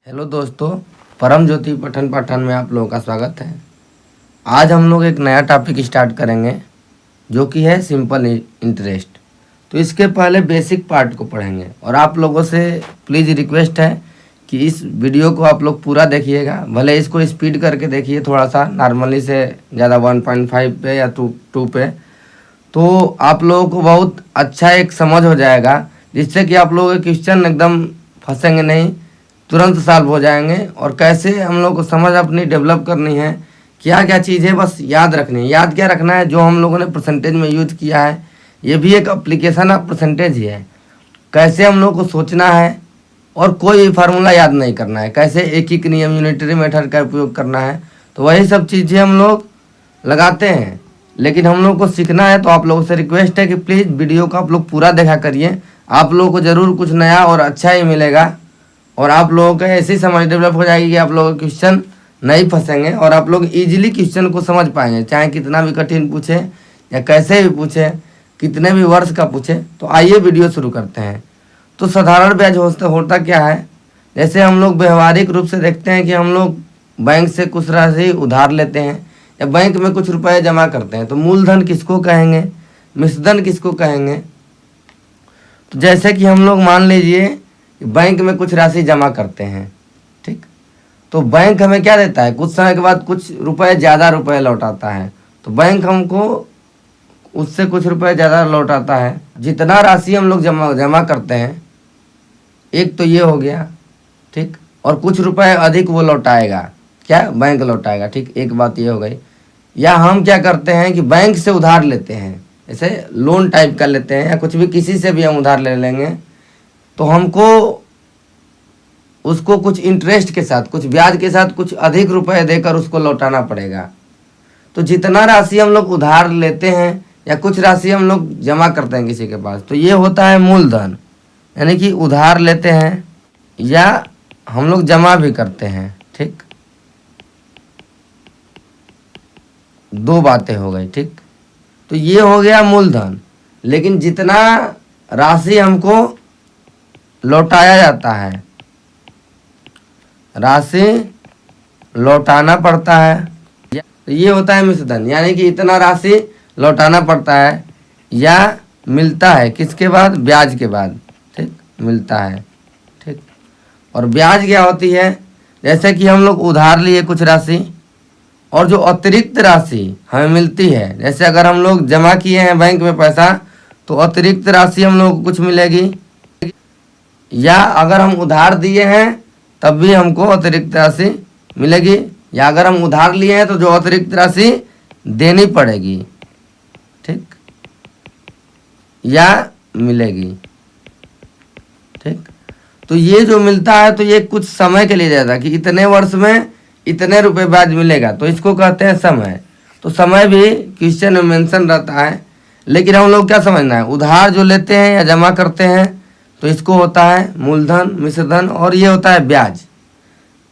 Hello दोस्तों, परम ज्योति पठन पाठन में आप लोगों का स्वागत है। आज हम लोग एक नया टॉपिक स्टार्ट करेंगे जो कि है सिंपल इंटरेस्ट। तो इसके पहले बेसिक पार्ट को पढ़ेंगे और आप लोगों से प्लीज़ रिक्वेस्ट है कि इस वीडियो को आप लोग पूरा देखिएगा। भले इसको स्पीड करके देखिए थोड़ा सा, नॉर्मली से ज़्यादा 1.5 पे या 2 पे, तो आप लोगों को बहुत अच्छा एक समझ हो जाएगा, जिससे कि आप लोगों के क्वेश्चन एकदम फंसेंगे नहीं, तुरंत सॉल्व हो जाएंगे। और कैसे हम लोग को समझ अपनी डेवलप करनी है, क्या क्या चीज़ें बस याद रखनी है। याद क्या रखना है, जो हम लोगों ने परसेंटेज में यूज किया है, ये भी एक एप्लीकेशन ऑफ परसेंटेज ही है। कैसे हम लोग को सोचना है और कोई भी फार्मूला याद नहीं करना है, कैसे एक एक नियम यूनिटरी मेथड का उपयोग करना है, तो वही सब चीज़ें हम लोग लगाते हैं। लेकिन हम लोग को सीखना है, तो आप लोगों से रिक्वेस्ट है कि प्लीज़ वीडियो को आप लोग पूरा देखा करिए। आप लोगों को ज़रूर कुछ नया और अच्छा ही मिलेगा और आप लोगों का ऐसी समझ डेवलप हो जाएगी कि आप लोगों के क्वेश्चन नहीं फंसेंगे और आप लोग इजीली क्वेश्चन को समझ पाएंगे, चाहे कितना भी कठिन पूछे या कैसे भी पूछे, कितने भी वर्ष का पूछे। तो आइए वीडियो शुरू करते हैं। तो साधारण ब्याज होता क्या है, जैसे हम लोग व्यवहारिक रूप से देखते हैं कि हम लोग बैंक से कुछ राशि उधार लेते हैं या बैंक में कुछ रुपए जमा करते हैं, तो मूलधन किसको कहेंगे, मिश्रधन किसको कहेंगे। तो जैसे कि हम लोग मान लीजिए बैंक में कुछ राशि जमा करते हैं, ठीक, तो बैंक हमें क्या देता है, कुछ समय के बाद कुछ रुपए ज़्यादा रुपए लौटाता है। तो बैंक हमको उससे कुछ रुपए ज़्यादा लौटाता है। जितना राशि हम लोग जमा करते हैं, एक तो ये हो गया, ठीक, और कुछ रुपए अधिक वो लौटाएगा, क्या बैंक लौटाएगा, ठीक, एक बात ये हो गई। या हम क्या करते हैं कि बैंक से उधार लेते हैं, जैसे लोन टाइप का लेते हैं या कुछ भी, किसी से भी हम उधार ले लेंगे, तो हमको उसको कुछ इंटरेस्ट के साथ, कुछ ब्याज के साथ, कुछ अधिक रुपए देकर उसको लौटाना पड़ेगा। तो जितना राशि हम लोग उधार लेते हैं या कुछ राशि हम लोग जमा करते हैं किसी के पास, तो ये होता है मूलधन। यानी कि उधार लेते हैं या हम लोग जमा भी करते हैं, ठीक, दो बातें हो गई, ठीक। तो ये हो गया मूलधन। लेकिन जितना राशि हमको लौटाया जाता है, राशि लौटाना पड़ता है, तो ये होता है मिश्रधन। यानी कि इतना राशि लौटाना पड़ता है या मिलता है किसके बाद, ब्याज के बाद, ठीक, मिलता है, ठीक। और ब्याज क्या होती है, जैसे कि हम लोग उधार लिए कुछ राशि और जो अतिरिक्त राशि हमें मिलती है, जैसे अगर हम लोग जमा किए हैं बैंक में पैसा, तो अतिरिक्त राशि हम लोग को कुछ मिलेगी, या अगर हम उधार दिए हैं तब भी हमको अतिरिक्त राशि मिलेगी, या अगर हम उधार लिए हैं तो जो अतिरिक्त राशि देनी पड़ेगी, ठीक, या मिलेगी, ठीक। तो ये जो मिलता है, तो ये कुछ समय के लिए जाता है कि इतने वर्ष में इतने रुपए ब्याज मिलेगा, तो इसको कहते हैं समय। तो समय भी क्वेश्चन में मेंशन रहता है। लेकिन हम लोग क्या समझना है, उधार जो लेते हैं या जमा करते हैं, तो इसको होता है मूलधन, मिश्रधन, और ये होता है ब्याज।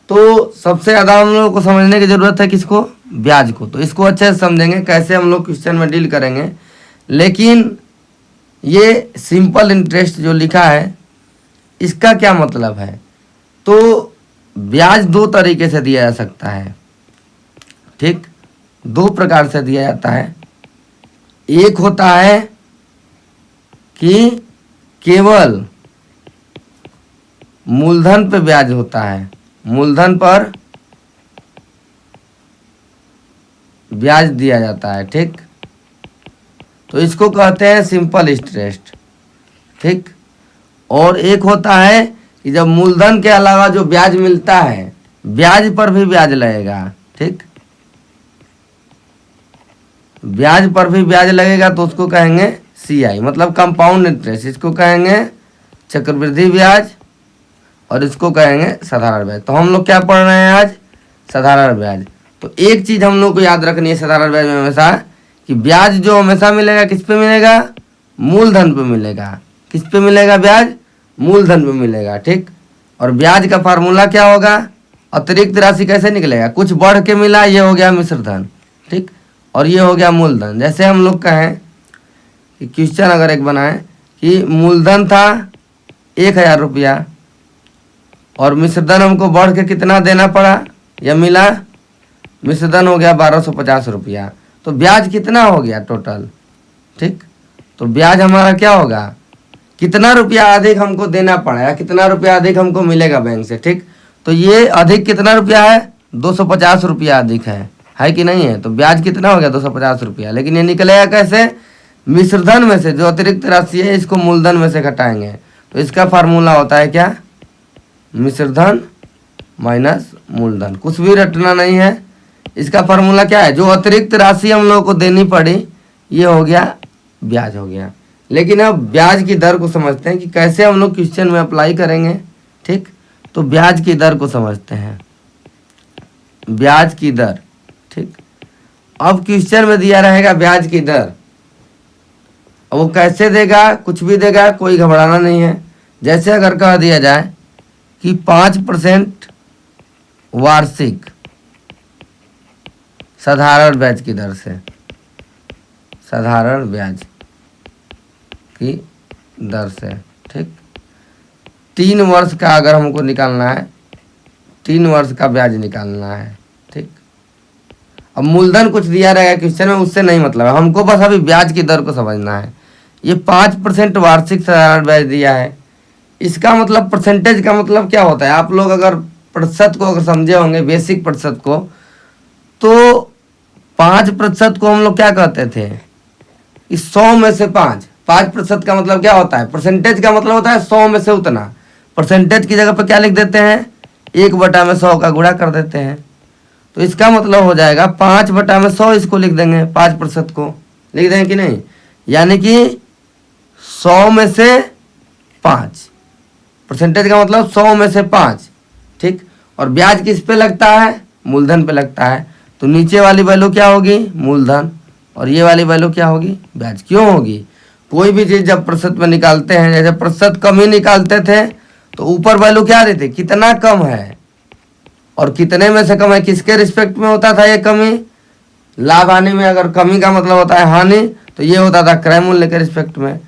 तो सबसे ज़्यादा हम लोग को समझने की ज़रूरत है किसको, ब्याज को। तो इसको अच्छे से समझेंगे, कैसे हम लोग क्वेश्चन में डील करेंगे। लेकिन ये सिंपल इंटरेस्ट जो लिखा है, इसका क्या मतलब है, तो ब्याज दो तरीके से दिया जा सकता है, ठीक, दो प्रकार से दिया जाता है। एक होता है कि केवल मूलधन पे ब्याज होता है, मूलधन पर ब्याज दिया जाता है, ठीक, तो इसको कहते हैं सिंपल इंटरेस्ट, ठीक। और एक होता है कि जब मूलधन के अलावा जो ब्याज मिलता है, ब्याज पर भी ब्याज लगेगा, ठीक, ब्याज पर भी ब्याज लगेगा, तो उसको कहेंगे CI, मतलब कंपाउंड इंटरेस्ट। इसको कहेंगे चक्रवृद्धि ब्याज और इसको कहेंगे साधारण ब्याज। तो हम लोग क्या पढ़ रहे हैं आज, साधारण ब्याज। तो एक चीज़ हम लोग को याद रखनी है साधारण ब्याज में हमेशा, कि ब्याज जो हमेशा मिलेगा किस पे मिलेगा, मूलधन पे मिलेगा। किस पे मिलेगा ब्याज, मूलधन पे मिलेगा, ठीक। और ब्याज का फार्मूला क्या होगा, अतिरिक्त राशि कैसे निकलेगा, कुछ बढ़ के मिला, ये हो गया मिश्रधन, ठीक, और ये हो गया मूलधन। जैसे हम लोग कहें कि क्वेश्चन अगर एक बनाए कि मूलधन था 1000 रुपया और मिश्रधन हमको बढ़ के कितना देना पड़ा या मिला, मिश्रधन हो गया 1250 रुपया। तो ब्याज कितना हो गया टोटल, ठीक। तो ब्याज हमारा क्या होगा, कितना रुपया अधिक हमको देना पड़ा या कितना रुपया अधिक हमको मिलेगा बैंक से, ठीक। तो ये अधिक कितना रुपया है, 250 रुपया अधिक है कि नहीं है। तो ब्याज कितना हो गया 250 रुपया। लेकिन ये निकलेगा कैसे, मिश्रधन में से जो अतिरिक्त राशि है इसको मूलधन में से घटाएंगे। तो इसका फार्मूला होता है क्या, मिश्रधन माइनस मूलधन, कुछ भी रटना नहीं है। इसका फार्मूला क्या है, जो अतिरिक्त राशि हम लोगों को देनी पड़ी ये हो गया ब्याज हो गया। लेकिन अब ब्याज की दर को समझते हैं कि कैसे हम लोग क्वेश्चन में अप्लाई करेंगे, ठीक। तो ब्याज की दर को समझते हैं, ब्याज की दर, ठीक। अब क्वेश्चन में दिया रहेगा ब्याज की दर, अब वो कैसे देगा, कुछ भी देगा, कोई घबराना नहीं है। जैसे अगर कह दिया जाए कि 5% वार्षिक साधारण ब्याज की दर से, साधारण ब्याज की दर से, ठीक। 3 वर्ष का अगर हमको निकालना है, 3 वर्ष का ब्याज निकालना है, ठीक। अब मूलधन कुछ दिया रहेगा क्वेश्चन में, उससे नहीं मतलब है हमको, बस अभी ब्याज की दर को समझना है। ये 5% वार्षिक साधारण ब्याज दिया है, इसका मतलब परसेंटेज का मतलब क्या होता है, आप लोग अगर प्रतिशत को अगर समझे होंगे, बेसिक प्रतिशत को, तो 5% को हम लोग क्या कहते थे, इस 100 में से 5% का मतलब क्या होता है, परसेंटेज का मतलब होता है 100 में से उतना। परसेंटेज की जगह पर क्या लिख देते हैं, 1/100 का गुणा कर देते हैं। तो इसका मतलब हो जाएगा 5/100, इसको लिख देंगे, 5% को लिख देंगे कि नहीं, यानी कि 100 में से 5, परसेंटेज का मतलब 100 में से 5, ठीक। और ब्याज किस पे लगता है, मूलधन पे लगता है। तो नीचे वाली वैल्यू क्या होगी, मूलधन, और ये वाली वैल्यू क्या होगी, ब्याज। क्यों होगी, कोई भी चीज़ जब प्रतिशत में निकालते हैं, जैसे प्रतिशत कम ही निकालते थे तो ऊपर वैल्यू क्या देते, कितना कम है और कितने में से कम है, किसके रिस्पेक्ट में होता था ये कमी, लाभ हानि में। अगर कमी का मतलब होता है हानि, तो ये होता था क्रय मूल्य के रिस्पेक्ट में।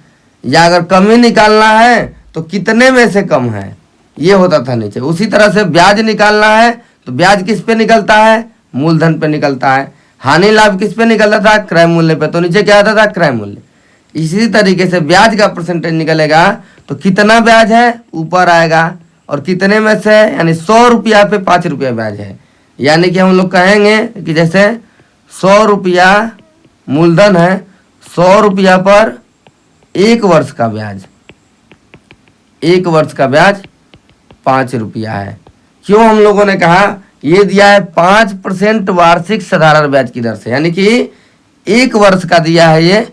या अगर कमी निकालना है तो कितने में से कम है, ये होता था नीचे। उसी तरह से ब्याज निकालना है तो ब्याज किस पे निकलता है, मूलधन पे निकलता है। हानि लाभ किस पे निकलता था, क्रय मूल्य पे, तो नीचे क्या आता था, क्रय मूल्य। इसी तरीके से ब्याज का परसेंटेज निकलेगा तो कितना ब्याज है ऊपर आएगा, और कितने में से, यानी 100 रुपया पे 5 रुपया ब्याज है। यानी कि हम लोग कहेंगे कि जैसे 100 रुपया मूलधन है, 100 रुपया पर 1 वर्ष का ब्याज, 1 वर्ष का ब्याज 5 रुपया है। क्यों हम लोगों ने कहा, ये दिया है 5% वार्षिक साधारण ब्याज की दर से, यानी कि 1 वर्ष का दिया है ये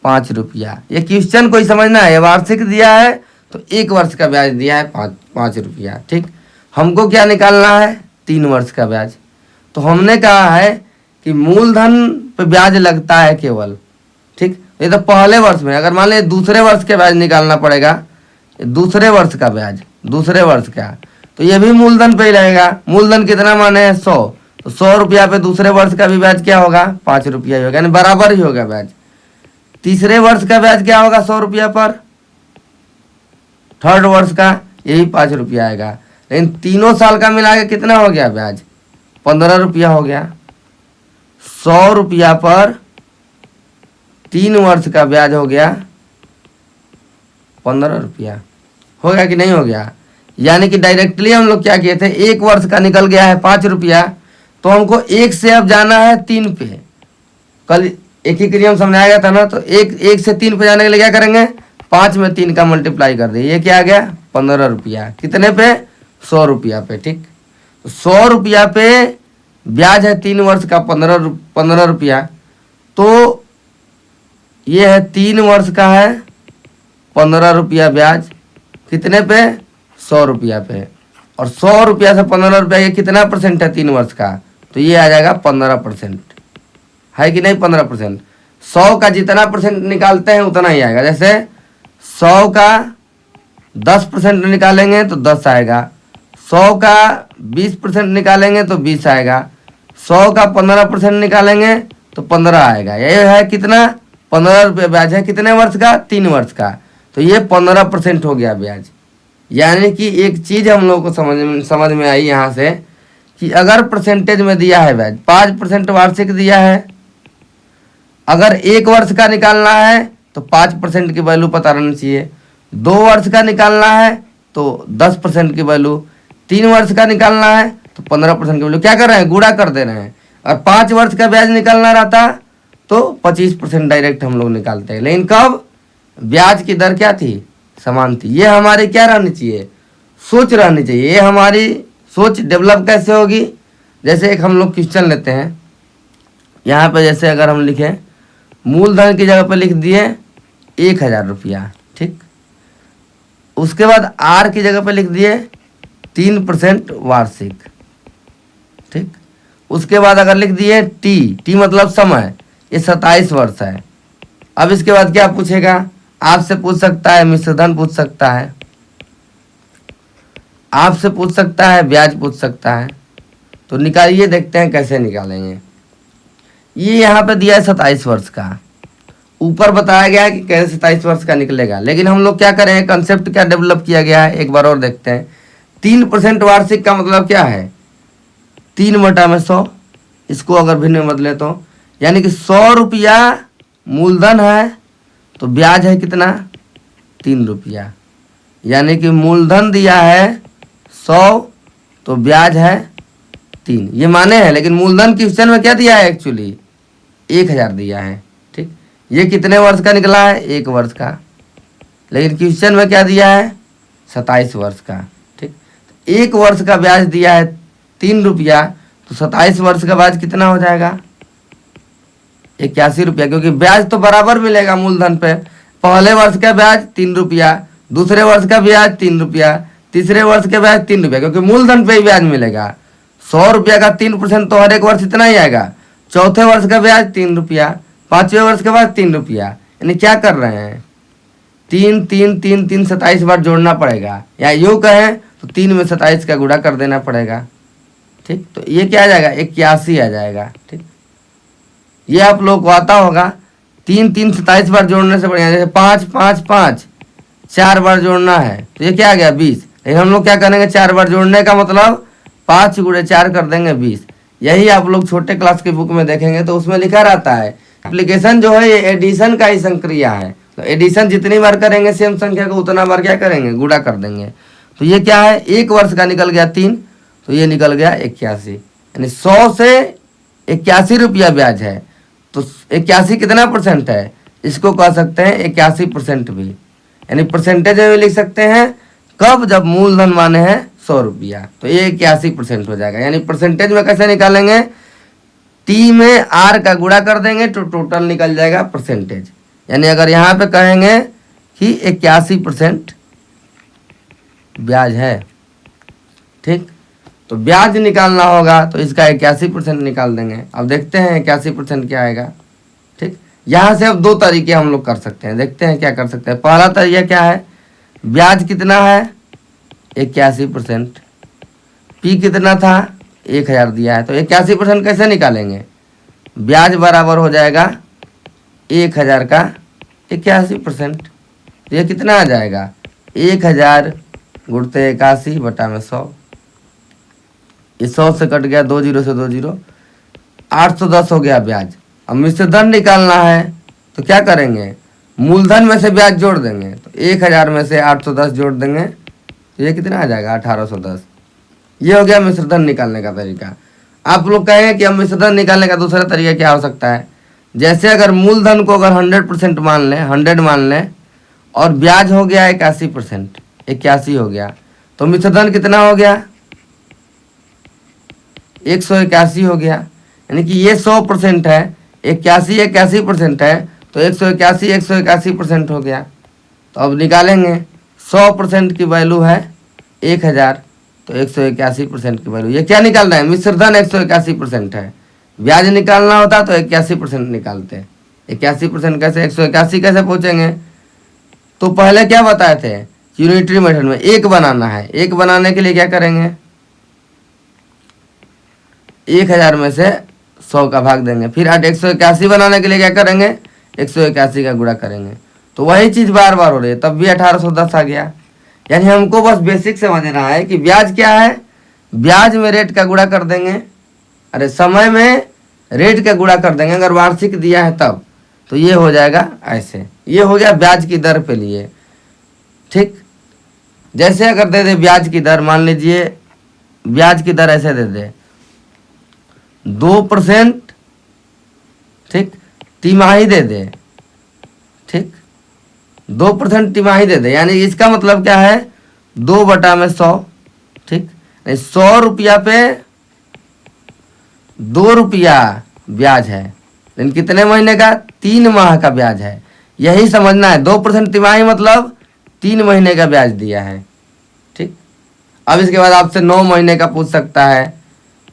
5 रुपया। ये क्वेश्चन कोई समझना है, वार्षिक दिया है तो 1 वर्ष का ब्याज दिया है 5 रुपया, ठीक। हमको क्या निकालना है, 3 वर्ष का ब्याज। तो हमने कहा है कि मूलधन पे ब्याज लगता है केवल, ठीक। ये तो पहले वर्ष में, अगर मान ले दूसरे वर्ष के ब्याज निकालना पड़ेगा, दूसरे वर्ष का ब्याज, दूसरे वर्ष का, तो ये भी मूलधन पे ही लगेगा। मूलधन कितना माने है, 100, तो 100 रुपया पे दूसरे वर्ष का भी ब्याज क्या होगा, 5 रुपया ही होगा, यानी बराबर ही होगा ब्याज। तीसरे वर्ष का ब्याज क्या होगा 100 रुपया पर, थर्ड वर्ष का यही 5 रुपया आएगा। लेकिन तीनों साल का मिला के कितना हो गया ब्याज, 15 रुपया हो गया। 100 रुपया पर 3 वर्ष का ब्याज हो गया 15 रुपया, हो गया कि नहीं हो गया। यानी कि डायरेक्टली हम लोग क्या किए थे, 1 वर्ष का निकल गया है 5 रुपया, तो हमको 1 से अब जाना है 3 पे। कल एक ही क्रिया समझाया गया था ना, तो 1 से 3 पे जाने के लिए क्या करेंगे, 5 में 3 का मल्टीप्लाई कर दिए, ये क्या आ गया 15 रुपया। कितने पे, 100 रुपया पे, ठीक। 100 रुपया पे ब्याज है 3 वर्ष का 15 रुपया, तो ये है 3 वर्ष का है 15 रुपया ब्याज, कितने पे, 100 रुपया पे। और 100 रुपया से 15 रुपया ये कितना परसेंट है 3 वर्ष का, तो ये आ जाएगा 15%, है कि नहीं 15%। 100 का जितना परसेंट निकालते हैं उतना ही आएगा। जैसे 100 का 10% निकालेंगे तो 10 आएगा, 100 का 20% निकालेंगे तो 20 आएगा, 100 का 15% निकालेंगे तो 15 आएगा। ये है कितना, 15 रुपये ब्याज है, कितने वर्ष का, 3 वर्ष का, तो ये 15% हो गया ब्याज। यानी कि एक चीज हम लोग को समझ में आई यहाँ से कि अगर परसेंटेज में दिया है ब्याज 5% वार्षिक दिया है, अगर 1 वर्ष का निकालना है तो 5% की वैल्यू पता रहनी चाहिए, 2 वर्ष का निकालना है तो 10% की वैल्यू, 3 वर्ष का निकालना है तो 15% की वैल्यू। क्या कर रहे हैं, गुणा कर दे रहे हैं। और 5 वर्ष का ब्याज निकालना रहता तो 25% डायरेक्ट हम लोग निकालते हैं। लेकिन कब, ब्याज की दर क्या थी, समान थी। ये हमारी क्या रहनी चाहिए, सोच रहनी चाहिए। ये हमारी सोच डेवलप कैसे होगी, जैसे एक हम लोग क्वेश्चन लेते हैं यहाँ पे, जैसे अगर हम लिखें मूलधन की जगह पे लिख दिए 1000 रुपया, ठीक। उसके बाद आर की जगह पे लिख दिए 3% वार्षिक, ठीक। उसके बाद अगर लिख दिए टी मतलब समय, ये 27 वर्ष है। अब इसके बाद क्या पूछेगा, आपसे पूछ सकता है मिश्रधन पूछ सकता है, आपसे पूछ सकता है ब्याज पूछ सकता है। तो निकालिए, देखते हैं कैसे निकालेंगे। ये यहाँ पे दिया है 27 वर्ष का, ऊपर बताया गया है कि कैसे 27 वर्ष का निकलेगा। लेकिन हम लोग क्या करें, कंसेप्ट क्या डेवलप किया गया है, एक बार और देखते हैं। 3% वार्षिक का मतलब क्या है, 3/100। इसको अगर भिन्न में बदले तो यानी कि 100 रुपया मूलधन है तो ब्याज है कितना, 3 रुपया। यानी कि मूलधन दिया है 100 तो ब्याज है 3, ये माने हैं। लेकिन मूलधन क्वेश्चन में क्या दिया है, एक्चुअली 1000 दिया है, ठीक। ये कितने वर्ष का निकला है, 1 वर्ष का। लेकिन क्वेश्चन में क्या दिया है, 27 वर्ष का, ठीक। 1 वर्ष का ब्याज दिया है 3 रुपया, तो 27 वर्ष का ब्याज कितना हो जाएगा, 81 रुपया। क्योंकि ब्याज तो बराबर मिलेगा मूलधन पे। पहले वर्ष का ब्याज 3 रुपया, दूसरे वर्ष का ब्याज 3 रुपया, तीसरे वर्ष का ब्याज 3 रुपया, क्योंकि मूलधन पे ही ब्याज मिलेगा। 100 रुपया का 3% तो हर एक वर्ष इतना ही आएगा। चौथे वर्ष का ब्याज 3 रुपया, 5वें वर्ष के बाद 3 रुपया। यानी क्या कर रहे हैं, 3 3 3 3 27 बार जोड़ना पड़ेगा, या यूँ कहें तो 3 में 27 का गुणा कर देना पड़ेगा, ठीक। तो ये क्या आ जाएगा, 81 आ जाएगा, ठीक। ये आप लोग को आता होगा। 3 3 27 बार जोड़ने से बढ़िया, जैसे 5 5 5 4 बार जोड़ना है तो ये क्या आ गया, 20। लेकिन हम लोग क्या करेंगे, 4 बार जोड़ने का मतलब 5 × 4 कर देंगे 20। यही आप लोग छोटे क्लास की बुक में देखेंगे तो उसमें लिखा रहता है। एप्लीकेशन जो है ये एडिशन का ही संक्रिया है, तो एडिशन जितनी बार करेंगे सेम संख्या को उतना बार क्या करेंगे, गुणा कर देंगे। तो ये क्या है, 1 वर्ष का निकल गया 3, तो ये निकल गया 81। यानी 100 से 81 रुपया ब्याज है, तो 81 कितना परसेंट है, इसको कह सकते हैं 81% भी। यानी परसेंटेज में लिख सकते हैं कब, जब मूलधन माने हैं 100 रुपया, तो ये 81% हो जाएगा। यानी परसेंटेज में कैसे निकालेंगे, टी में आर का गुणा कर देंगे तो टोटल निकल जाएगा परसेंटेज। यानी अगर यहाँ पे कहेंगे कि 81% ब्याज है, ठीक। तो ब्याज निकालना होगा तो इसका 81% निकाल देंगे। अब देखते हैं 81% क्या आएगा, ठीक। यहाँ से अब 2 तरीके हम लोग कर सकते हैं, देखते हैं क्या कर सकते हैं। पहला तरीका क्या है, ब्याज कितना है 81%, पी कितना था 1000 दिया है, तो 81% कैसे निकालेंगे, ब्याज बराबर हो जाएगा 1000 का 81%। तो ये कितना आ जाएगा, 1000 गुणते 81/100। ये 100 से कट गया, 2 0 से 2 0, 810 हो गया ब्याज। अब मिश्रधन निकालना है तो क्या करेंगे, मूलधन में से ब्याज जोड़ देंगे, तो 1000 में से 810 जोड़ देंगे तो ये कितना आ जाएगा, 1810। ये हो गया मिश्रधन निकालने का तरीका। आप लोग कहेंगे कि अब मिश्रधन निकालने का दूसरा तरीका क्या हो सकता है, जैसे अगर मूलधन को अगर 100% मान लें, 100 मान लें, और ब्याज हो गया 81%, 81 हो गया, तो मिश्रधन कितना हो गया, 181 हो गया। यानी कि ये 100% है, 81 81% है, तो 181 181% हो गया। तो अब निकालेंगे, 100% की वैल्यू है 1000, तो 181% की वैल्यू, ये क्या निकालना है, मिश्रधन 181% है, ब्याज निकालना होता तो 81% निकालते। 81% कैसे, 181 कैसे पहुँचेंगे, तो पहले क्या बताए थे, यूनिटरी मेथड में 1 बनाना है। 1 बनाने के लिए क्या करेंगे, 1000 में से 100 का भाग देंगे, फिर 181 बनाने के लिए क्या करेंगे, 181 का गुणा करेंगे। तो वही चीज़ बार बार हो रही है, तब भी 1810 आ गया। यानी हमको बस बेसिक समझना है कि ब्याज क्या है। ब्याज में रेट का गुणा कर देंगे, अरे समय में रेट का गुणा कर देंगे अगर वार्षिक दिया है तब, तो ये हो जाएगा ऐसे। ये हो गया ब्याज की दर पे लिए, ठीक। जैसे अगर दे दे ब्याज की दर, मान लीजिए ब्याज की दर ऐसे दे दे 2%, ठीक, तिमाही दे दे, ठीक, 2% तिमाही दे दे, यानी इसका मतलब क्या है 2/100, ठीक। 100 रुपया पे 2 रुपया ब्याज है, लेकिन कितने महीने का? 3 माह का ब्याज है। यही समझना है, 2% तिमाही मतलब 3 महीने का ब्याज दिया है, ठीक। अब इसके बाद आपसे 9 महीने का पूछ सकता है,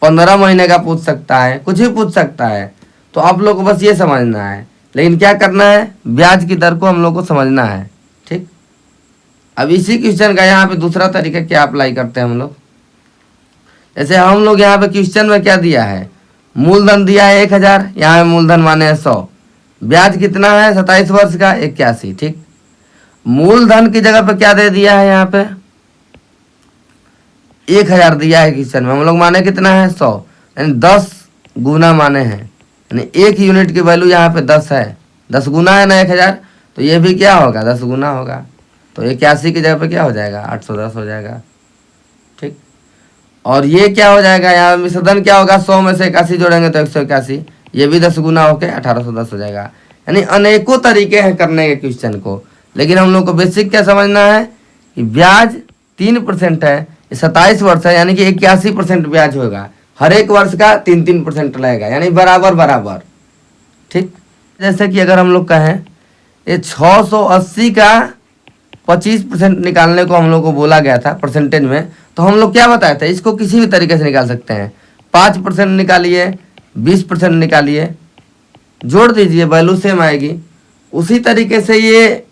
15 महीने का पूछ सकता है, कुछ भी पूछ सकता है। तो आप लोग को बस ये समझना है, लेकिन क्या करना है, ब्याज की दर को हम लोग को समझना है, ठीक। अब इसी क्वेश्चन का यहाँ पे दूसरा तरीका क्या अप्लाई करते हैं हम लोग। जैसे हम लोग यहाँ पे क्वेश्चन में क्या दिया है, मूलधन दिया है 1000, यहाँ पे मूलधन माने है 100, ब्याज कितना है 27 वर्ष का 81, ठीक। मूलधन की जगह पे क्या दे दिया है, यहाँ पे 1000 दिया है क्वेश्चन में, हम लोग माने कितना है 100, यानी 10 गुना माने हैं, यानी 1 यूनिट की वैल्यू यहाँ पे 10 है, 10 गुना है ना 1000, तो ये भी क्या होगा 10 गुना होगा, तो 81 की जगह पे क्या हो जाएगा 810 हो जाएगा, ठीक। और ये क्या हो जाएगा, यहाँ मिश्रधन क्या होगा, 100 में से 81 जोड़ेंगे तो 181, ये भी 10 गुना होके 1810 हो जाएगा। यानी अनेकों तरीके हैं करने के क्वेश्चन को, लेकिन हम लोग को बेसिक क्या समझना है कि ब्याज 3% है, 27 वर्ष है, यानी कि 81% ब्याज होगा, हर एक वर्ष का 3-3% लगेगा, यानी बराबर बराबर, ठीक। जैसे कि अगर हम लोग कहें ये 680 का 25% निकालने को हम लोग को बोला गया था परसेंटेज में, तो हम लोग क्या बताए थे, इसको किसी भी तरीके से निकाल सकते हैं। 5% निकालिए, 20% निकालिए, जोड़ दीजिए, वैल्यू सेम आएगी। उसी तरीके से ये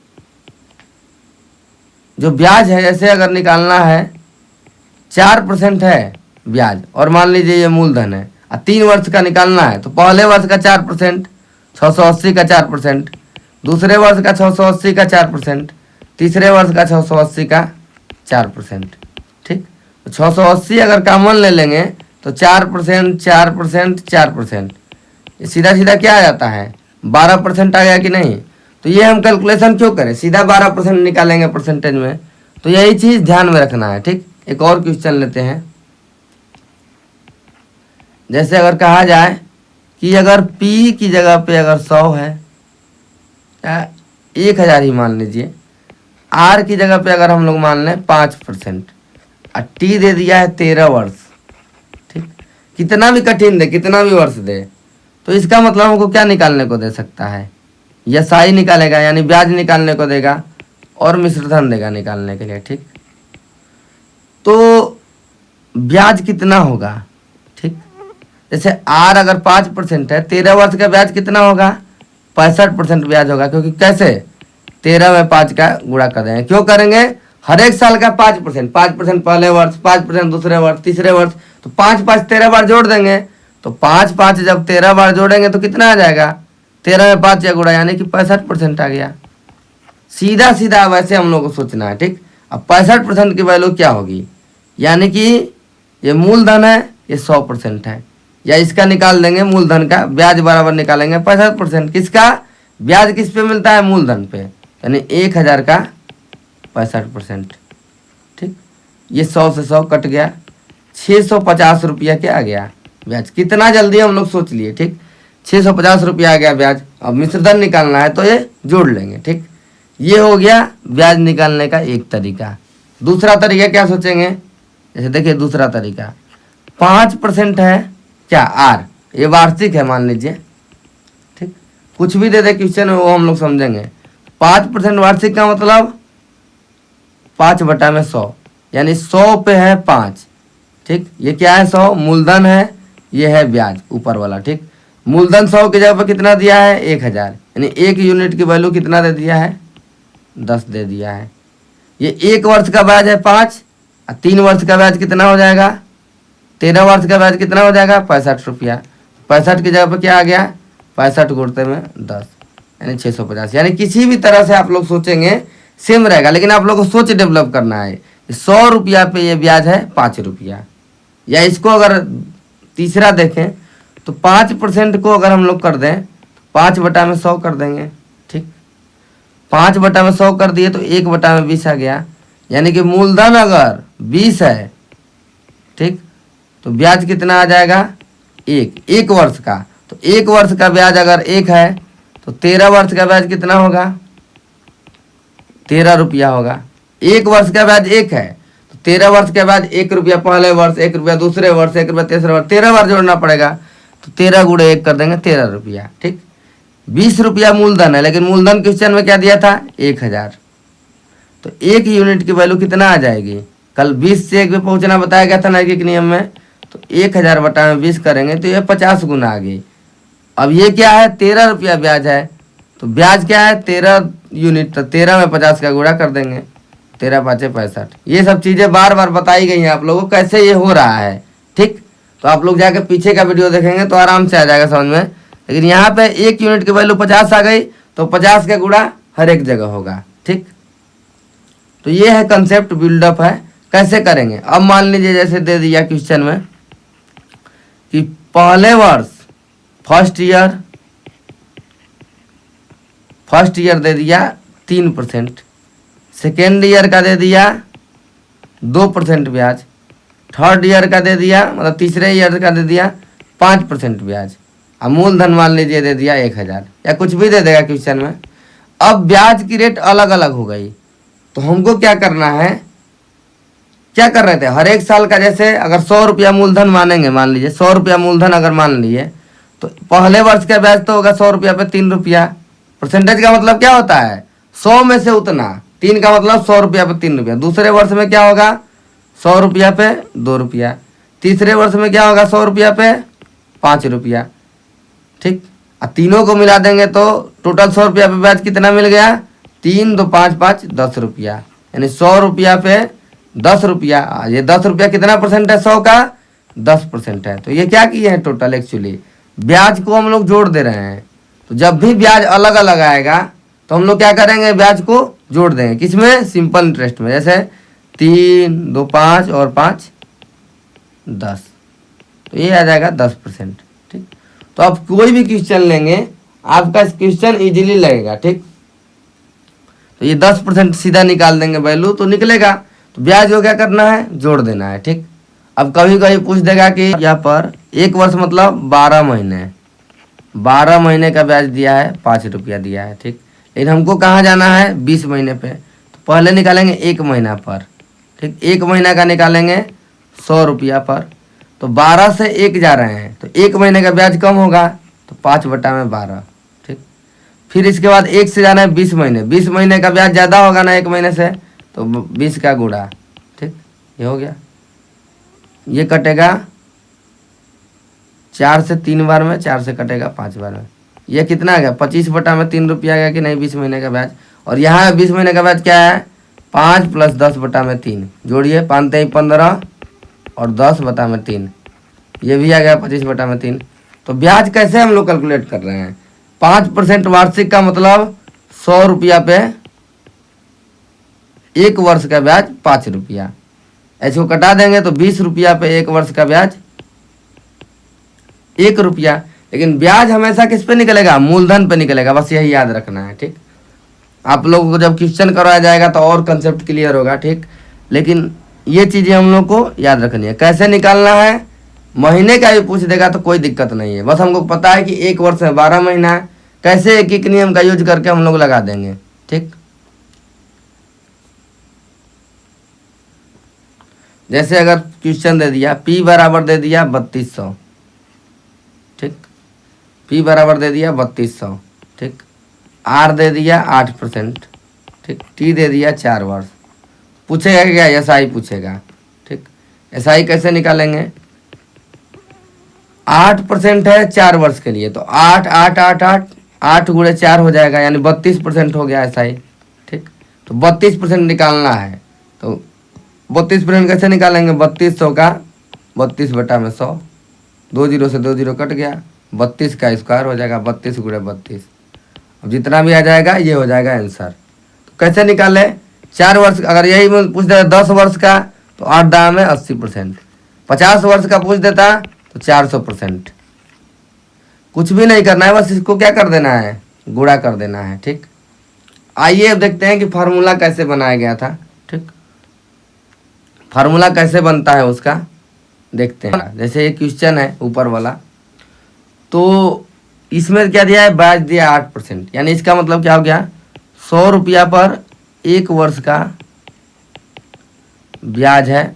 जो ब्याज है, जैसे अगर निकालना है 4% है ब्याज, और मान लीजिए ये मूलधन है और 3 वर्ष का निकालना है, तो पहले वर्ष का 4%, 680 का 4%, दूसरे वर्ष का 680 का 4%, तीसरे वर्ष का 680 का 4%, ठीक। तो 680 अगर कॉमन ले लेंगे तो 4%, 4%, 4%, ये सीधा सीधा क्या आ जाता है 12% आ गया कि नहीं। तो ये हम कैलकुलेशन क्यों करें, सीधा 12% निकालेंगे परसेंटेज में, तो यही चीज़ ध्यान में रखना है, ठीक। एक और क्वेश्चन लेते हैं। जैसे अगर कहा जाए कि अगर P की जगह पे अगर 100 है, 1000 ही मान लीजिए, R की जगह पे अगर हम लोग मान लें 5%, और T दे दिया है 13 वर्ष, ठीक। कितना भी कठिन दे, कितना भी वर्ष दे, तो इसका मतलब हमको क्या निकालने को दे सकता है, या साई निकालेगा, यानी ब्याज निकालने को देगा, और मिश्रधन देगा निकालने के लिए, ठीक। तो ब्याज कितना होगा, ठीक। जैसे R अगर 5% है, 13 वर्ष का ब्याज कितना होगा 65% ब्याज होगा, क्योंकि कैसे 13 में 5 का गुणा कर देंगे, क्यों करेंगे, हर एक साल का 5%, 5% पहले वर्ष, 5% दूसरे वर्ष, तीसरे वर्ष, तो 5 13 बार जोड़ देंगे, तो 5 जब 13 बार जोड़ेंगे तो कितना आ जाएगा, 13 में 5 का गुणा, यानी कि 65% आ गया। सीधा सीधा वैसे हम लोग को सोचना है, ठीक। अब 65% की वैल्यू क्या होगी, यानी कि ये मूलधन है, ये 100% है, या इसका निकाल देंगे मूलधन का, ब्याज बराबर निकालेंगे 65%, किसका ब्याज किस पे मिलता है, मूलधन पे, यानी 1000 का 65%, ठीक। ये 100 से 100 कट गया, 650 रुपया क्या आ गया ब्याज, कितना जल्दी हम लोग सोच लिए, ठीक। 650 रुपया आ गया ब्याज। अब मिश्रधन निकालना है तो ये जोड़ लेंगे, ठीक। ये हो गया ब्याज निकालने का एक तरीका। दूसरा तरीका क्या सोचेंगे, जैसे देखिए दूसरा तरीका 5% है क्या, R, ये वार्षिक है मान लीजिए, ठीक। कुछ भी दे दे क्वेश्चन में वो हम लोग समझेंगे। 5% वार्षिक का मतलब 5/100, यानी 100 पे है 5, ठीक। ये क्या है 100 मूलधन है, ये है ब्याज ऊपर वाला, ठीक। मूलधन 100 की जगह पर कितना दिया है 1000, यानी 1 यूनिट की वैल्यू कितना दे दिया है 10 दे दिया है। ये 1 वर्ष का ब्याज है 5, और 3 वर्ष का ब्याज कितना हो जाएगा, 13 वर्ष का ब्याज कितना हो जाएगा 65 रुपया। 65 की जगह पर क्या आ गया 65 गुणते में 10, यानी 650। यानी किसी भी तरह से आप लोग सोचेंगे सेम रहेगा, लेकिन आप लोग को सोच डेवलप करना है। 100 रुपया पे ये ब्याज है 5 रुपया, या इसको अगर तीसरा देखें तो 5% को अगर हम लोग कर दें, 5/100 कर देंगे, ठीक। 5/100 कर दिए तो 1/20 आ गया, यानी कि मूलधन अगर 20 है, ठीक, तो ब्याज कितना आ जाएगा, 1 वर्ष का। तो 1 वर्ष का ब्याज अगर 1 है तो 13 वर्ष का ब्याज कितना होगा, 13 रुपया होगा। 1 वर्ष का ब्याज 1 है तो 13 वर्ष के बाद 1 रुपया पहले वर्ष, 1 रुपया दूसरे वर्ष, 1 रुपया तीसरे वर्ष, 13 बार जोड़ना पड़ेगा। तो 13 गुणे 1 कर देंगे 13 रुपया, ठीक। 20 रुपया मूलधन है, लेकिन मूलधन क्वेश्चन में क्या दिया था, 1000। तो 1 यूनिट की वैल्यू कितना आ जाएगी, कल 20 से 1 पे पहुंचना बताया गया था नैतिक नियम में। तो 1000/20 करेंगे तो ये 50 गुना आ गई। अब ये क्या है, 13 रुपया ब्याज है, तो ब्याज क्या है 13 यूनिट, तो 13 में 50 का गुणा कर देंगे, 13×5 = 65। ये सब चीज़ें बार बार बताई गई हैं आप लोगों को कैसे ये हो रहा है, ठीक। तो आप लोग जाके पीछे का वीडियो देखेंगे तो आराम से आ जाएगा समझ में। लेकिन यहाँ पे 1 यूनिट की वैल्यू 50 आ गई तो 50 का गुणा हर एक जगह होगा, ठीक। तो ये है कंसेप्ट, बिल्डअप है, कैसे करेंगे। अब मान लीजिए जैसे दे दिया क्वेश्चन में कि पहले वर्ष फर्स्ट ईयर दे दिया 3%, सेकेंड ईयर का दे दिया 2% ब्याज, थर्ड ईयर का दे दिया, मतलब तीसरे ईयर का दे दिया 5% ब्याज, और मूलधन मान लीजिए दे दिया 1000, या कुछ भी दे देगा क्वेश्चन में। अब ब्याज की रेट अलग अलग हो गई, तो हमको क्या करना है, क्या कर रहे थे, हर एक साल का, जैसे अगर 100 रुपया मूलधन मानेंगे, मान लीजिए 100 रुपया मूलधन अगर मान लिए, तो पहले वर्ष का ब्याज तो होगा 100 रुपया पे 3 रुपया। परसेंटेज का मतलब क्या होता है, 100 में से उतना, 3 का मतलब 100 रुपया पे 3 रुपया। दूसरे वर्ष में क्या होगा, 100 रुपया पे 2 रुपया। तीसरे वर्ष में क्या होगा, 100 रुपया पे 5 रुपया, ठीक। और तीनों को मिला देंगे तो टोटल 100 रुपया पे ब्याज कितना मिल गया, 3 2 5 5 10 रुपया, यानी 100 रुपया पे 10 रुपया। ये 10 रुपया कितना परसेंट है, 100 का 10% है। तो ये क्या किए हैं, टोटल एक्चुअली ब्याज को हम लोग जोड़ दे रहे हैं। तो जब भी ब्याज अलग अलग आएगा तो हम लोग क्या करेंगे, ब्याज को जोड़ देंगे, किसमें, सिंपल इंटरेस्ट में। जैसे 3 2 5 और 5 10, तो ये आ जाएगा 10%, ठीक। तो आप कोई भी क्वेश्चन लेंगे आपका क्वेश्चन इजीली लगेगा, ठीक। तो ये 10% सीधा निकाल देंगे वैल्यू तो निकलेगा। तो ब्याज को क्या करना है, जोड़ देना है, ठीक। अब कभी कभी पूछ देगा कि यहाँ पर 1 वर्ष मतलब 12 महीने, 12 महीने का ब्याज दिया है, 5 रुपया दिया है, ठीक। लेकिन हमको कहाँ जाना है, 20 महीने पे। तो पहले निकालेंगे 1 महीना पर, ठीक। 1 महीना का निकालेंगे 100 रुपया पर। तो 12 से 1 जा रहे हैं तो 1 महीने का ब्याज कम होगा, तो 5/12, ठीक। फिर इसके बाद 1 से जाना है 20 महीने, 20 महीने का ब्याज ज़्यादा होगा ना 1 महीने से, तो 20 का गुणा, ठीक। ये हो गया, ये कटेगा 4 से 3 बार में, 4 से कटेगा 5 बार में। ये कितना आ गया, 25/3 रुपया आ गया कि नहीं, 20 महीने का ब्याज। और यहाँ 20 महीने का ब्याज क्या है, 5 + 10/3, जोड़िए 5 × 15 और 10/3, ये भी आ गया 25/3। तो ब्याज कैसे हम लोग कैलकुलेट कर रहे हैं, 5% वार्षिक का मतलब 100 रुपया पे 1 वर्ष का ब्याज 5 रुपया, ऐसे को कटा देंगे तो 20 रुपया पे 1 वर्ष का ब्याज 1 रुपया। लेकिन ब्याज हमेशा किस पे निकलेगा, मूलधन पे निकलेगा, बस यही याद रखना है, ठीक। आप लोगों को जब क्वेश्चन करवाया जाएगा तो और कंसेप्ट क्लियर होगा, ठीक। लेकिन ये चीज़ें हम लोग को याद रखनी है, कैसे निकालना है। महीने का भी पूछ देगा तो कोई दिक्कत नहीं है, बस हमको पता है कि 1 वर्ष है 12 महीना है, कैसे एक नियम का यूज करके हम लोग लगा देंगे, ठीक। जैसे अगर क्वेश्चन दे दिया P बराबर दे दिया 3200, ठीक। P बराबर दे दिया 3200, ठीक। R दे दिया 8%, ठीक। T दे दिया 4 वर्ष। पूछेगा क्या, SI पूछेगा, ठीक। SI कैसे निकालेंगे, 8% है 4 वर्ष के लिए, तो 8 8 8 8 8 × 4 हो जाएगा, यानी 32% हो गया SI, ठीक। तो 32% निकालना है, तो 32% कैसे निकालेंगे, 3200 का 32/100, 2 0 से 2 0 कट गया, 32 का स्क्वायर हो जाएगा, 32 × 32। अब जितना भी आ जाएगा ये हो जाएगा आंसर। तो कैसे निकाले, 4 वर्ष, अगर यही पूछ देता 10 वर्ष का तो 8 दाम में 80%, 50 वर्ष का पूछ देता तो 400%। कुछ भी नहीं करना है, बस इसको क्या कर देना है, गुणा कर देना है। ठीक, आइए अब देखते हैं कि फार्मूला कैसे बनाया गया था। ठीक, फार्मूला कैसे बनता है उसका देखते हैं। जैसे ये क्वेश्चन है ऊपर वाला, तो इसमें क्या दिया है, ब्याज दिया 8%, यानी इसका मतलब क्या हो गया, 100 रुपया पर 1 वर्ष का ब्याज है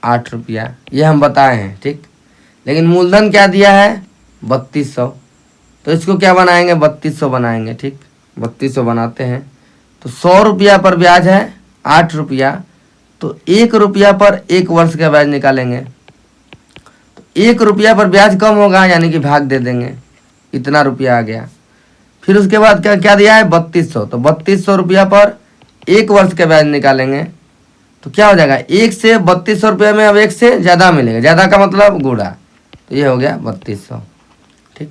8 रुपया, ये हम बताए हैं। ठीक, लेकिन मूलधन क्या दिया है 3200, तो इसको क्या बनाएंगे, 3200 बनाएंगे। ठीक, 3200 बनाते हैं, तो 100 रुपया पर ब्याज है 8 रुपया, तो 1 रुपया पर 1 वर्ष का ब्याज निकालेंगे। तो 1 रुपया पर ब्याज कम होगा, यानी कि भाग दे देंगे, इतना रुपया आ गया। फिर उसके बाद क्या क्या दिया है 3200, तो 3200 रुपया पर 1 वर्ष का ब्याज निकालेंगे, तो क्या हो जाएगा, 1 से 3200 रुपये में अब 1 से ज़्यादा मिलेगा, ज़्यादा का मतलब गुणा, तो ये हो गया 3200। ठीक,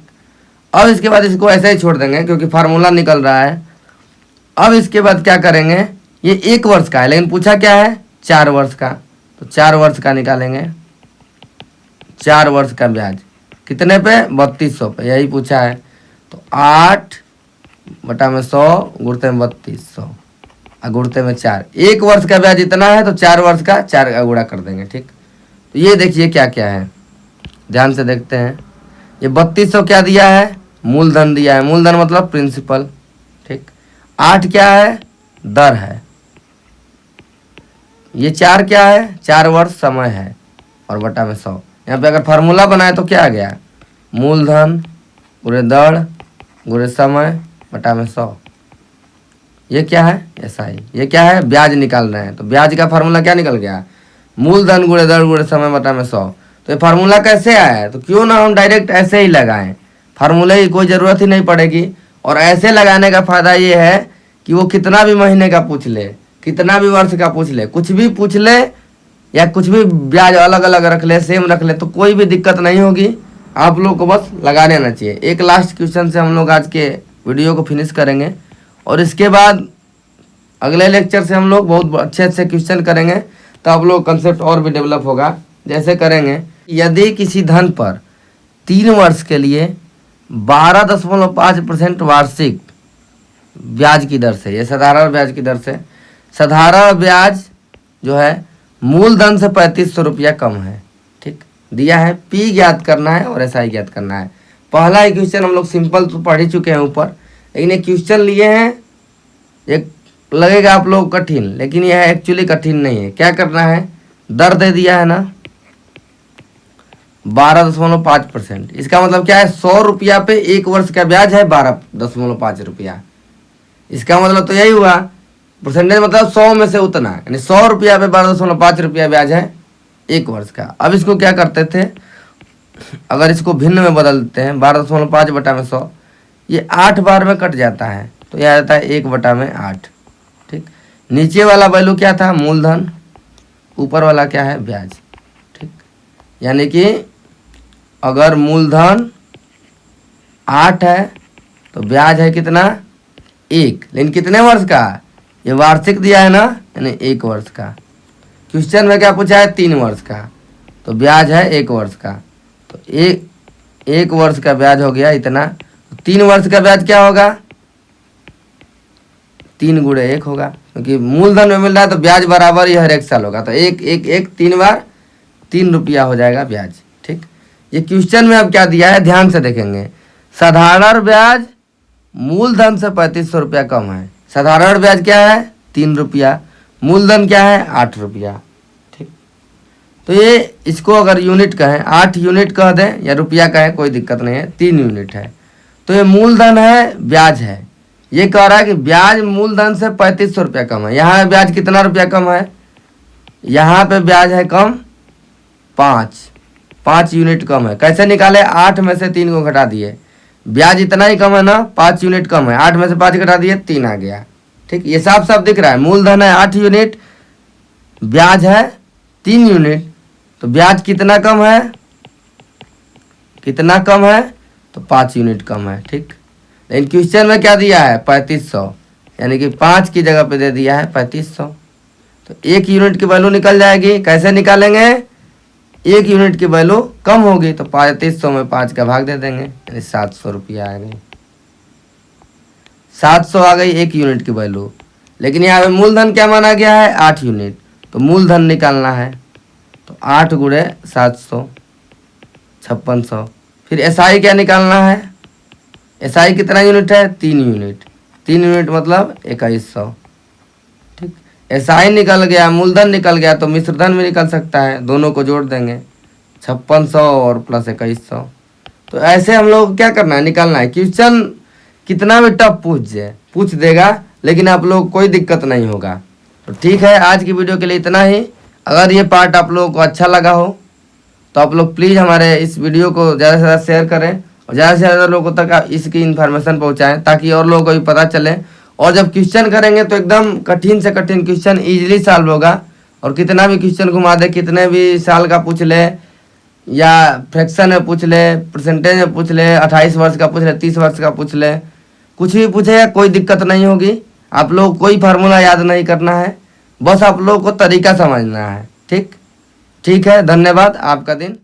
अब इसके बाद इसको ऐसे ही छोड़ देंगे क्योंकि फार्मूला निकल रहा है। अब इसके बाद क्या करेंगे, ये 1 वर्ष का है लेकिन पूछा क्या है 4 वर्ष का, तो 4 वर्ष का निकालेंगे। 4 वर्ष का ब्याज कितने पे, 3200 पे, यही पूछा है। तो 8/100 गुणते में 3200 और गुणते में 4, 1 वर्ष का ब्याज इतना है तो 4 वर्ष का 4 का गुणा कर देंगे। ठीक, तो ये देखिए क्या क्या है, ध्यान से देखते हैं। ये 3200 क्या दिया है, मूलधन दिया है, मूलधन मतलब प्रिंसिपल। ठीक, 8 क्या है, दर है, ये 4 क्या है, 4 वर्ष समय है, और बटा में 100। यहाँ पे अगर फार्मूला बनाए तो क्या आ गया, मूलधन गुणे दर गुणे समय बटा में 100। ये क्या है, ऐसा ही, ये क्या है, ब्याज निकाल रहे हैं, तो ब्याज का फार्मूला क्या निकल गया, मूलधन गुणे दर गुणे समय बटा में 100। तो ये फार्मूला कैसे आया है, तो क्यों ना हम डायरेक्ट ऐसे ही लगाएं, फार्मूले की कोई ज़रूरत ही नहीं पड़ेगी। और ऐसे लगाने का फ़ायदा ये है कि वो कितना भी महीने का पूछ ले, कितना भी वर्ष का पूछ ले, कुछ भी पूछ ले, या कुछ भी ब्याज अलग अलग रख ले, सेम रख ले, तो कोई भी दिक्कत नहीं होगी। आप लोग को बस लगा लेना चाहिए। एक लास्ट क्वेश्चन से हम लोग आज के वीडियो को फिनिश करेंगे, और इसके बाद अगले लेक्चर से हम लोग बहुत अच्छे अच्छे क्वेश्चन करेंगे, तो आप लोग कंसेप्ट और भी डेवलप होगा। जैसे करेंगे, यदि किसी धन पर 3 वर्ष के लिए 12.5% वार्षिक ब्याज की दर से, ये साधारण ब्याज की दर से, साधारण ब्याज जो है मूलधन से 3500 रुपया कम है। ठीक, दिया है, पी ज्ञात करना है और एसआई ज्ञात करना है। पहला ही क्वेश्चन हम लोग सिंपल तो पढ़ ही चुके हैं ऊपर, लेकिन ये क्वेश्चन लिए हैं, एक लगेगा आप लोग कठिन, लेकिन यह एक्चुअली कठिन नहीं है। क्या करना है, दर दे दिया है ना 12.5%, इसका मतलब क्या है, 100 रुपया पे 1 वर्ष का ब्याज है 12.5 रुपया। इसका मतलब तो यही हुआ, परसेंटेज मतलब 100 में से उतना, यानी 100 रुपया पे 12.5 रुपया ब्याज है 1 वर्ष का। अब इसको क्या करते थे, अगर इसको भिन्न में बदल देते हैं, 12.5 बटा में 100, ये 8 बार में कट जाता है, तो यह आ जाता है 1 बटा में 8। ठीक, नीचे वाला वैल्यू क्या था, मूलधन, ऊपर वाला क्या है, ब्याज। ठीक, यानी कि अगर मूलधन 8 है तो ब्याज है कितना, 1, लेकिन कितने वर्ष का, ये वार्षिक दिया है ना, यानी 1 वर्ष का। क्वेश्चन में क्या पूछा है, 3 वर्ष का, तो ब्याज है 1 वर्ष का, तो 1 वर्ष का ब्याज हो गया इतना। 3 वर्ष का ब्याज क्या होगा, 3 गुणे 1 होगा, क्योंकि मूलधन में मिल रहा है तो ब्याज बराबर ही हर एक साल होगा, तो 1 3 बार 3 रुपया हो जाएगा ब्याज। ठीक, ये क्वेश्चन में अब क्या दिया है, ध्यान से देखेंगे, साधारण ब्याज मूलधन से 3500 रुपया कम है। साधारण ब्याज क्या है, 3 रुपया, मूलधन क्या है, 8 रुपया। ठीक, तो ये इसको अगर यूनिट कहें, 8 यूनिट कह दें या रुपया कहें, कोई दिक्कत नहीं है, 3 यूनिट है, तो ये मूलधन है, ब्याज है। ये कह रहा है कि ब्याज मूलधन से 3500 रुपया कम है। यहाँ ब्याज कितना रुपया कम है, यहाँ पे ब्याज है कम 5 यूनिट कम है। कैसे निकाले, 8 में से 3 को घटा दिए, ब्याज इतना ही कम है ना, 5 यूनिट कम है, 8 में से 5 घटा दिए 3 आ गया। ठीक, ये साफ साफ दिख रहा है, मूलधन है 8 यूनिट, ब्याज है 3 यूनिट, तो ब्याज कितना कम है, कितना कम है, तो 5 यूनिट कम है। ठीक, लेकिन क्वेश्चन में क्या दिया है, 3500, यानी कि 5 की जगह पे दे दिया है 3500। तो 1 यूनिट की वैल्यू निकल जाएगी। कैसे निकालेंगे? 1 यूनिट की वैल्यू कम होगी तो 3500 में 5 का भाग दे देंगे, यानी 700 रुपया आ गई। 700 आ गई 1 यूनिट की वैल्यू। लेकिन यहाँ पे मूलधन क्या माना गया है? 8 यूनिट। तो मूलधन निकालना है, तो 8 गुणे 700 5600। फिर एसआई क्या निकालना है? एसआई कितना यूनिट है? 3 यूनिट। 3 यूनिट मतलब 2100। ठीक, एसआई निकल गया, मूलधन निकल गया, तो मिश्रधन भी निकल सकता है। दोनों को जोड़ देंगे, 5600 और प्लस 2100। तो ऐसे हम लोग क्या करना है? निकालना है। क्वेश्चन कितना भी टफ पूछ देगा, लेकिन आप लोग कोई दिक्कत नहीं होगा। तो ठीक है, आज की वीडियो के लिए इतना ही। अगर ये पार्ट आप लोगों को अच्छा लगा हो तो आप लोग प्लीज़ हमारे इस वीडियो को ज़्यादा से ज़्यादा शेयर करें और ज़्यादा से ज़्यादा लोगों तक इसकी इन्फॉर्मेशन पहुंचाएं, ताकि और लोगों को भी पता चले। और जब क्वेश्चन करेंगे तो एकदम कठिन से कठिन क्वेश्चन ईजिली सॉल्व होगा। और कितना भी क्वेश्चन घुमा दे, कितने भी साल का पूछ ले, या फ्रैक्शन में पूछ ले, परसेंटेज में पूछ ले, 28 वर्ष का पूछ ले, 30 वर्ष का पूछ ले, कुछ भी पूछेगा कोई दिक्कत नहीं होगी। आप लोग कोई फार्मूला याद नहीं करना है, बस आप लोगों को तरीका समझना है। ठीक है, धन्यवाद। आपका दिन